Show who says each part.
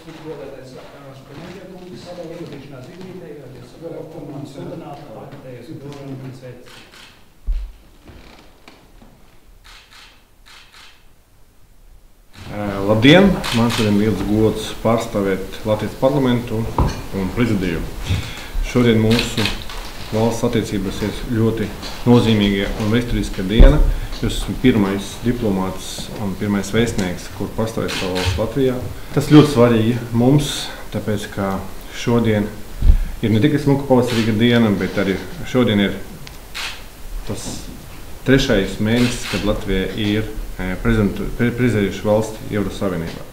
Speaker 1: tiks godātais Špaņēļa kungas sadala ieguldīšanās izglītējos, sludinātā pārgatējos un dozvaņu sveitas.
Speaker 2: Labdien! Man šodien liels gods pārstāvēt Latvijas parlamentu un prezidiju. Šodien mūsu valsts attiecības ir ļoti nozīmīga un vēsturiska diena. Jūs esat pirmais diplomāts un pirmais vēstnieks, kur pārstāvēt savu valsts Latvijā. Tas ļoti svarīgi mums, tāpēc, ka šodien ir ne tikai smuka pavasarīga diena, bet arī šodien ir tas 3. mēnesis, kad Latvija ir prezidējuši valsti Eiropas Savienībā.